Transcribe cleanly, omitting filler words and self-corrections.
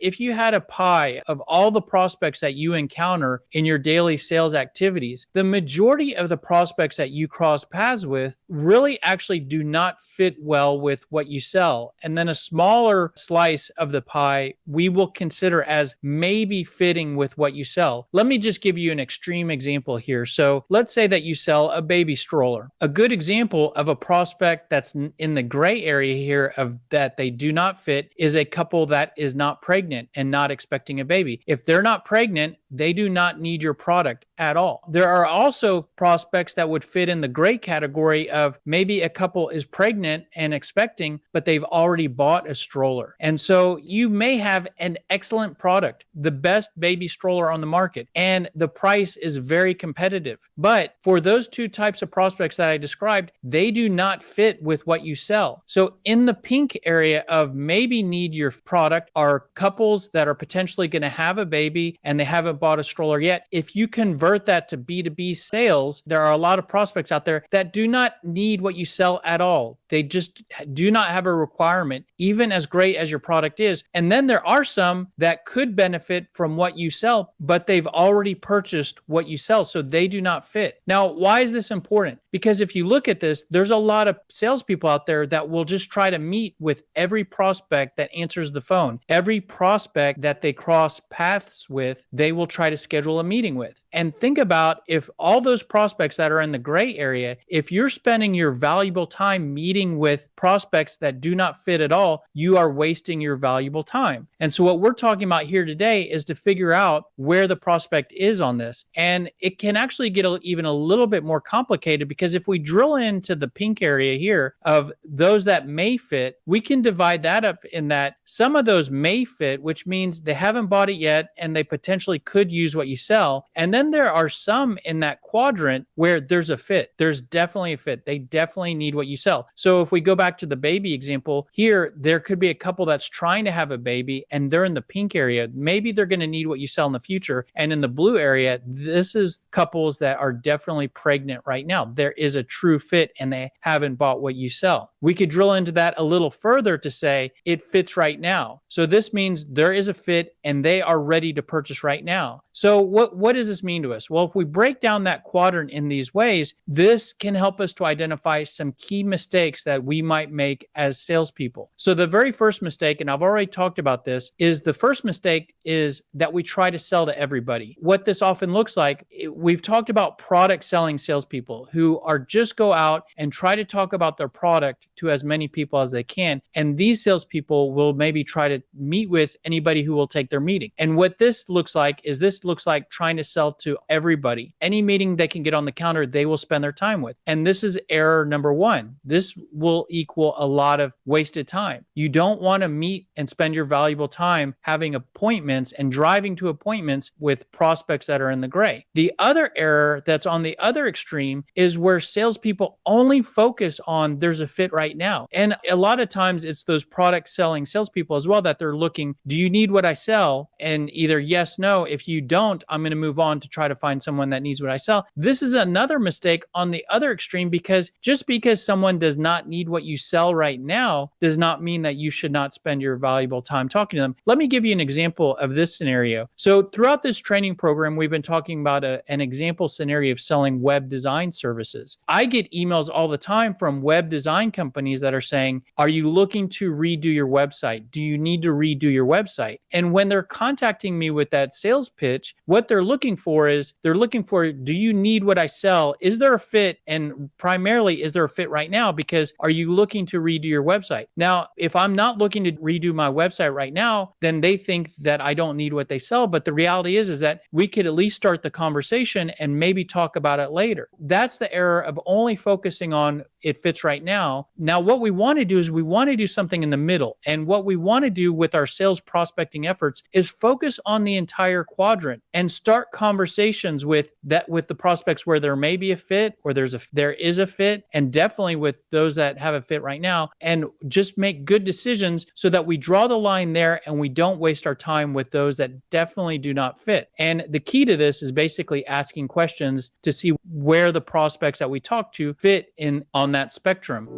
If you had a pie of all the prospects that you encounter in your daily sales activities, the majority of the prospects that you cross paths with really actually do not fit well with what you sell. And then a smaller slice of the pie we will consider as maybe fitting with what you sell. Let me just give you an extreme example here. So let's say that you sell a baby stroller. A good example of a prospect that's in the gray area here of that they do not fit is a couple that is not pregnant and not expecting a baby. If they're not pregnant, they do not need your product at all. There are also prospects that would fit in the gray category of maybe a couple is pregnant and expecting, but they've already bought a stroller. And so you may have an excellent product, the best baby stroller on the market, and the price is very competitive. But for those two types of prospects that I described, they do not fit with what you sell. So in the pink area of maybe need your product are couples that are potentially going to have a baby and they haven't bought a stroller yet. If you convert that to B2B sales, there are a lot of prospects out there that do not need what you sell at all. They just do not have a requirement, even as great as your product is. And then there are some that could benefit from what you sell, but they've already purchased what you sell, so they do not fit. Now, why is this important? Because if you look at this, there's a lot of salespeople out there that will just try to meet with every prospect that answers the phone. Every prospect that they cross paths with, they will try to schedule a meeting with. And think about if all those prospects that are in the gray area, if you're spending your valuable time meeting with prospects that do not fit at all, you are wasting your valuable time. And so what we're talking about here today is to figure out where the prospect is on this. And it can actually get even a little bit more complicated because if we drill into the pink area here of those that may fit, we can divide that up in that some of those may fit, which means they haven't bought it yet and they potentially could use what you sell. And then there are some in that quadrant where there's a fit. There's definitely a fit. They definitely need what you sell. So if we go back to the baby example here, there could be a couple that's trying to have a baby and they're in the pink area. Maybe they're going to need what you sell in the future. And in the blue area, this is couples that are definitely pregnant right now. There is a true fit and they haven't bought what you sell. We could drill into that a little further to say it fits right now. So this means there is a fit and they are ready to purchase right now. So what does this mean to us? Well, if we break down that quadrant in these ways, this can help us to identify some key mistakes that we might make as salespeople. So the very first mistake, and I've already talked about this, is the first mistake is that we try to sell to everybody. What this often looks like, we've talked about product selling salespeople who are just go out and try to talk about their product to as many people as they can. And these salespeople will maybe try to meet with anybody who will take their meeting. And what this looks like is this looks like trying to sell to everybody. Any meeting they can get on the counter, they will spend their time with. And this is error number one. This will equal a lot of wasted time. You don't want to meet and spend your valuable time having appointments and driving to appointments with prospects that are in the gray. The other error that's on the other extreme is where salespeople only focus on there's a fit right now. And a lot of times it's those product selling salespeople as well that they're looking, do you need what I sell? And either yes, no. If you don't, I'm going to move on to try to find someone that needs what I sell. This is another mistake on the other extreme because just because someone does not need what you sell right now does not mean that you should not spend your valuable time talking to them. Let me give you an example of this scenario. So throughout this training program, we've been talking about an example scenario of selling web design services. I get emails all the time from web design companies that are saying, are you looking to redo your website? Do you need to redo your website? And when they're contacting me with that sales pitch, what they're looking for is do you need what I sell? Is there a fit? And primarily, is there a fit right now? Because are you looking to redo your website? Now, if I'm not looking to redo my website right now, then they think that I don't need what they sell. But the reality is that we could at least start the conversation and maybe talk about it later. That's the error of only focusing on it fits right now. Now, what we want to do is we want to do something in the middle. And what we want to do with our sales prospecting efforts is focus on the entire quadrant and start conversations with the prospects where there may be a fit or there is a fit, and definitely with those that have a fit right now, and just make good decisions so that we draw the line there and we don't waste our time with those that definitely do not fit. And the key to this is basically asking questions to see where the prospects that we talk to fit in on that spectrum.